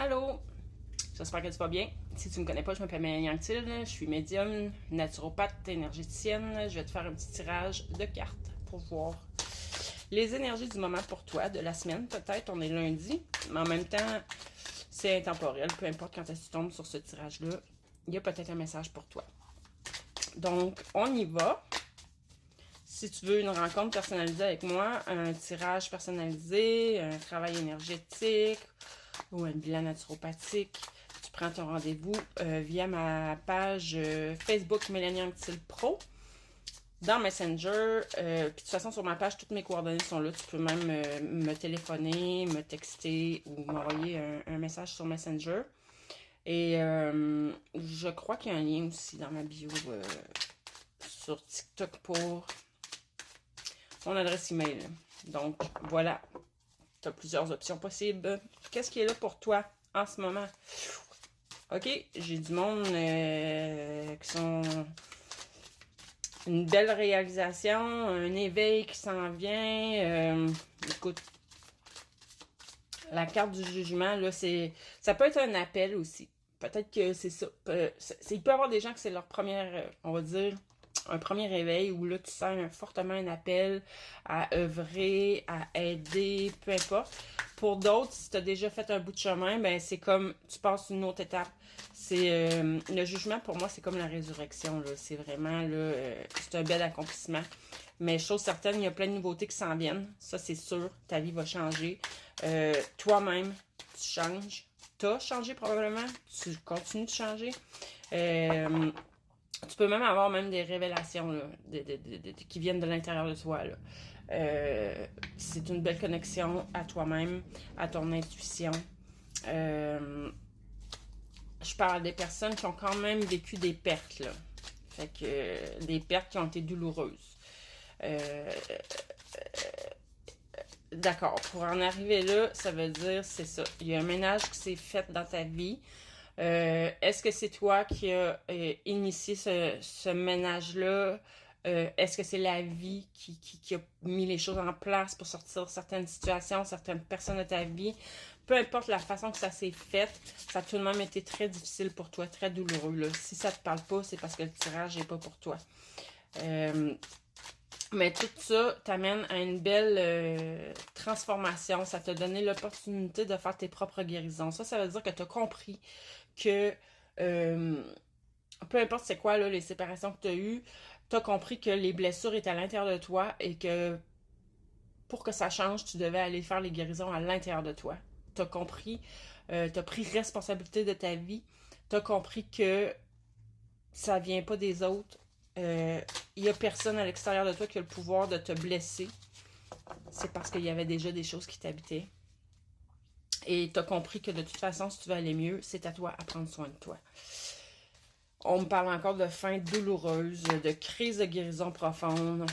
Allô! J'espère que tu vas bien. Si tu me connais pas, je m'appelle Mélanie Anctil, je suis médium, naturopathe, énergéticienne. Je vais te faire un petit tirage de cartes pour voir les énergies du moment pour toi, de la semaine peut-être. On est lundi, mais en même temps, c'est intemporel. Peu importe quand tu tombes sur ce tirage-là, il y a peut-être un message pour toi. Donc, on y va. Si tu veux une rencontre personnalisée avec moi, un tirage personnalisé, un travail énergétique ou un bilan naturopathique, tu prends ton rendez-vous via ma page Facebook Mélanie Anctil Pro dans Messenger. Puis de toute façon, sur ma page, toutes mes coordonnées sont là. Tu peux même me téléphoner, me texter ou m'envoyer un message sur Messenger. Et je crois qu'il y a un lien aussi dans ma bio sur TikTok pour mon adresse email. Donc, voilà. Tu as plusieurs options possibles. Qu'est-ce qui est là pour toi en ce moment? OK, j'ai du monde qui sont une belle réalisation, un éveil qui s'en vient. Écoute, la carte du jugement, là, ça peut être un appel aussi. Peut-être que c'est ça. Il peut y avoir des gens que c'est leur première, on va dire, un premier réveil où là, tu sens fortement un appel à œuvrer, à aider, peu importe. Pour d'autres, si tu as déjà fait un bout de chemin, ben c'est comme tu passes une autre étape. C'est le jugement pour moi, c'est comme la résurrection. Là. C'est vraiment là, c'est un bel accomplissement. Mais chose certaine, il y a plein de nouveautés qui s'en viennent. Ça, c'est sûr. Ta vie va changer. Toi-même, tu changes. Tu as changé probablement. Tu continues de changer. Tu peux même avoir même des révélations là, qui viennent de l'intérieur de toi. Là. C'est une belle connexion à toi-même, à ton intuition. Je parle des personnes qui ont quand même vécu des pertes. Là. Fait que des pertes qui ont été douloureuses. D'accord, pour en arriver là, ça veut dire, c'est ça. Il y a un ménage qui s'est fait dans ta vie. Est-ce que c'est toi qui as initié ce ménage-là? Est-ce que c'est la vie qui a mis les choses en place pour sortir certaines situations, certaines personnes de ta vie? Peu importe la façon que ça s'est fait, ça a tout de même été très difficile pour toi, très douloureux. Là. Si ça te parle pas, c'est parce que le tirage n'est pas pour toi. Mais tout ça t'amène à une belle transformation. Ça t'a donné l'opportunité de faire tes propres guérisons. Ça veut dire que tu as compris que peu importe c'est quoi là, les séparations que tu as eues, tu as compris que les blessures étaient à l'intérieur de toi et que pour que ça change, tu devais aller faire les guérisons à l'intérieur de toi. Tu as compris, tu as pris responsabilité de ta vie. Tu as compris que ça vient pas des autres. Il y a personne à l'extérieur de toi qui a le pouvoir de te blesser. C'est parce qu'il y avait déjà des choses qui t'habitaient. Et tu as compris que de toute façon, si tu veux aller mieux, c'est à toi à prendre soin de toi. On me parle encore de fin douloureuse, de crise de guérison profonde.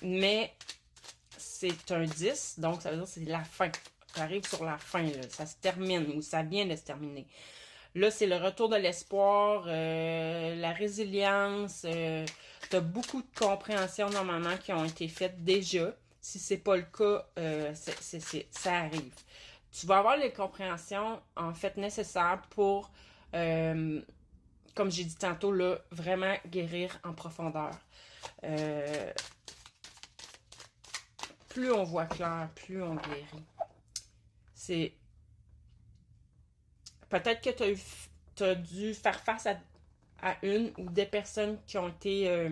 Mais c'est un 10, donc ça veut dire que c'est la fin. Tu arrives sur la fin, là. Ça se termine ou ça vient de se terminer. Là, c'est le retour de l'espoir, la résilience. Tu as beaucoup de compréhensions normalement qui ont été faites déjà. Si c'est pas le cas, ça arrive. Tu vas avoir les compréhensions en fait nécessaires pour, comme j'ai dit tantôt, là, vraiment guérir en profondeur. Plus on voit clair, plus on guérit. C'est peut-être que tu as dû faire face à une ou des personnes qui ont été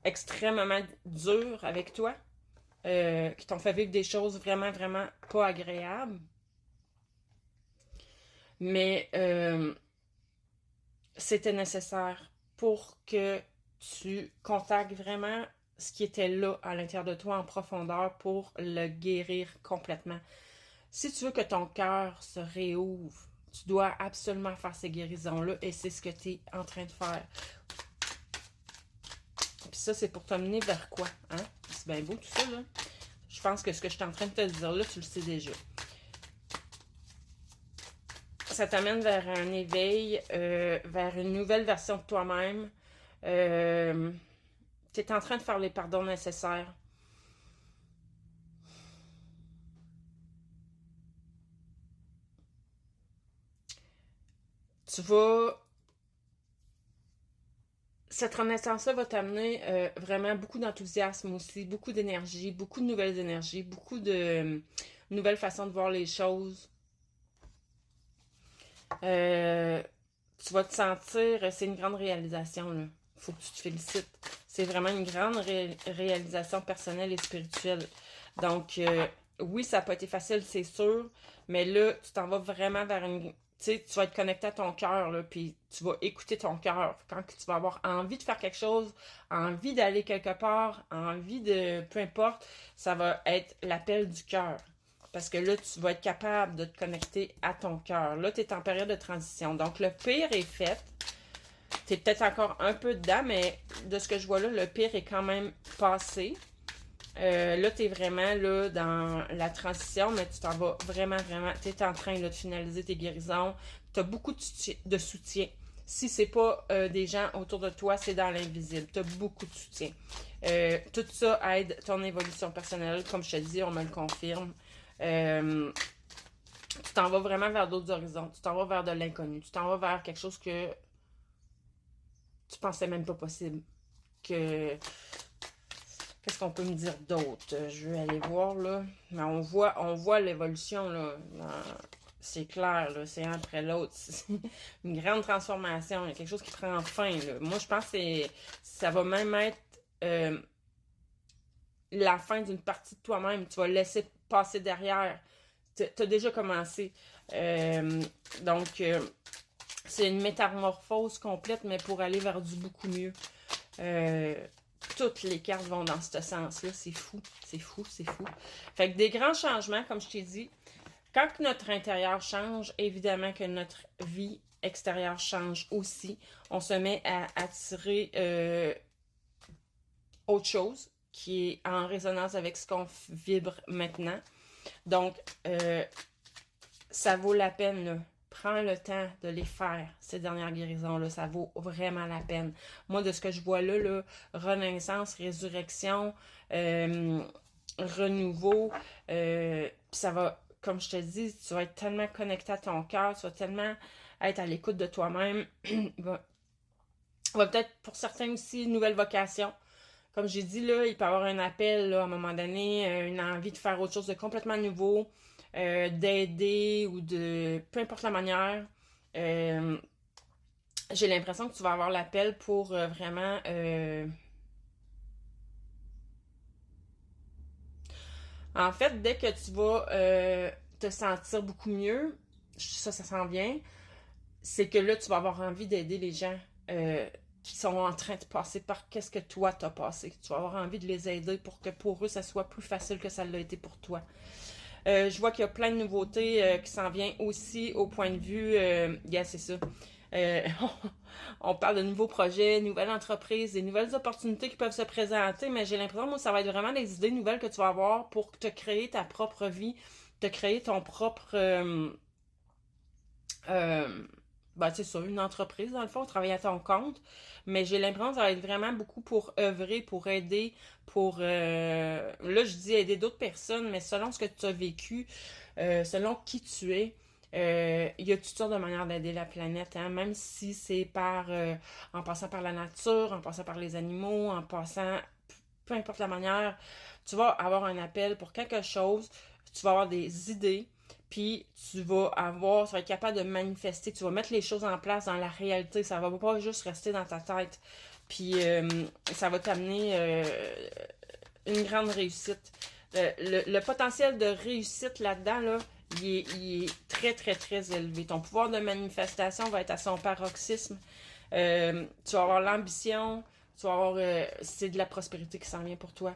extrêmement dures avec toi, qui t'ont fait vivre des choses vraiment, vraiment pas agréables. Mais c'était nécessaire pour que tu contactes vraiment ce qui était là à l'intérieur de toi en profondeur pour le guérir complètement. Si tu veux que ton cœur se réouvre, tu dois absolument faire ces guérisons-là et c'est ce que tu es en train de faire. Puis ça, c'est pour t'amener vers quoi? Hein? C'est bien beau tout ça, là. Je pense que ce que je suis en train de te dire là, tu le sais déjà. Ça t'amène vers un éveil, vers une nouvelle version de toi-même. Tu es en train de faire les pardons nécessaires. tu vas... Cette renaissance-là va t'amener vraiment beaucoup d'enthousiasme aussi, beaucoup d'énergie, beaucoup de nouvelles énergies, beaucoup de nouvelles façons de voir les choses. Tu vas te sentir, c'est une grande réalisation, là. Faut que tu te félicites. C'est vraiment une grande réalisation personnelle et spirituelle. Donc, oui, ça n'a pas été facile, c'est sûr, mais là, tu t'en vas vraiment vers une... Tu sais, tu vas être connecté à ton cœur, là, puis tu vas écouter ton cœur. Quand tu vas avoir envie de faire quelque chose, envie d'aller quelque part, envie de... Peu importe, ça va être l'appel du cœur. Parce que là, tu vas être capable de te connecter à ton cœur. Là, tu es en période de transition. Donc, le pire est fait. Tu es peut-être encore un peu dedans, mais de ce que je vois là, le pire est quand même passé. Là, tu es vraiment là, dans la transition, mais tu t'en vas vraiment, tu es en train là, de finaliser tes guérisons. Tu as beaucoup de soutien. Si c'est pas des gens autour de toi, c'est dans l'invisible. Tu as beaucoup de soutien. Tout ça aide ton évolution personnelle. Comme je te dis, on me le confirme. Tu t'en vas vraiment vers d'autres horizons. Tu t'en vas vers de l'inconnu. Tu t'en vas vers quelque chose que tu pensais même pas possible. Qu'est-ce qu'on peut me dire d'autre? Je vais aller voir, là. Mais on voit l'évolution, là. C'est clair, là. C'est un après l'autre. C'est une grande transformation. Il y a quelque chose qui prend fin, là. Moi, je pense que ça va même être la fin d'une partie de toi-même. Tu vas laisser passer derrière. T'as déjà commencé. Donc, c'est une métamorphose complète, mais pour aller vers du beaucoup mieux. Toutes les cartes vont dans ce sens-là. C'est fou, c'est fou, c'est fou. Fait que des grands changements, comme je t'ai dit, quand notre intérieur change, évidemment que notre vie extérieure change aussi. On se met à attirer autre chose qui est en résonance avec ce qu'on vibre maintenant. Donc, ça vaut la peine, là. Prends le temps de les faire, ces dernières guérisons-là. Ça vaut vraiment la peine. Moi, de ce que je vois là, renaissance, résurrection, renouveau, ça va, comme je te dis, tu vas être tellement connecté à ton cœur, tu vas tellement être à l'écoute de toi-même. Il va peut-être, pour certains aussi, une nouvelle vocation. Comme j'ai dit, là, il peut y avoir un appel, là, à un moment donné, une envie de faire autre chose de complètement nouveau. D'aider ou de... peu importe la manière. J'ai l'impression que tu vas avoir l'appel pour vraiment... En fait, dès que tu vas te sentir beaucoup mieux, ça s'en vient, c'est que là, tu vas avoir envie d'aider les gens qui sont en train de passer par qu'est-ce que toi t'as passé. Tu vas avoir envie de les aider pour que pour eux, ça soit plus facile que ça l'a été pour toi. Je vois qu'il y a plein de nouveautés qui s'en viennent aussi au point de vue... c'est ça. On parle de nouveaux projets, nouvelles entreprises, des nouvelles opportunités qui peuvent se présenter, mais j'ai l'impression, moi, ça va être vraiment des idées nouvelles que tu vas avoir pour te créer ta propre vie, te créer ton propre... c'est ça, une entreprise, dans le fond, travailler à ton compte. Mais j'ai l'impression que ça va être vraiment beaucoup pour œuvrer, pour aider, pour... là, je dis aider d'autres personnes, mais selon ce que tu as vécu, selon qui tu es, il y a toutes sortes de manières d'aider la planète, hein, même si c'est en passant par la nature, en passant par les animaux, en passant... Peu importe la manière, tu vas avoir un appel pour quelque chose, tu vas avoir des idées, puis tu vas être capable de manifester, tu vas mettre les choses en place dans la réalité, ça va pas juste rester dans ta tête, puis ça va t'amener une grande réussite. Le potentiel de réussite là-dedans, là, il est très, très, très élevé. Ton pouvoir de manifestation va être à son paroxysme. Tu vas avoir l'ambition, tu vas avoir... c'est de la prospérité qui s'en vient pour toi.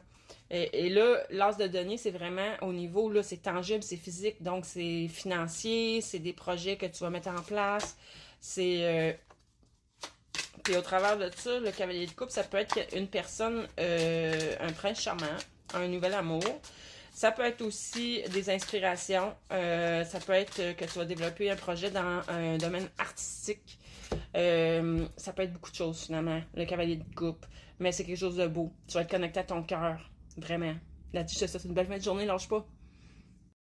Et là, l'as de données, c'est vraiment au niveau, là, c'est tangible, c'est physique, donc c'est financier, c'est des projets que tu vas mettre en place, c'est... Puis au travers de ça, le cavalier de coupe, ça peut être une personne, un prince charmant, un nouvel amour. Ça peut être aussi des inspirations. Ça peut être que tu vas développer un projet dans un domaine artistique. Ça peut être beaucoup de choses, finalement, le cavalier de coupe. Mais c'est quelque chose de beau. Tu vas être connecté à ton cœur. Vraiment. Là-dessus, je te souhaite une belle fin de journée. Lâche pas.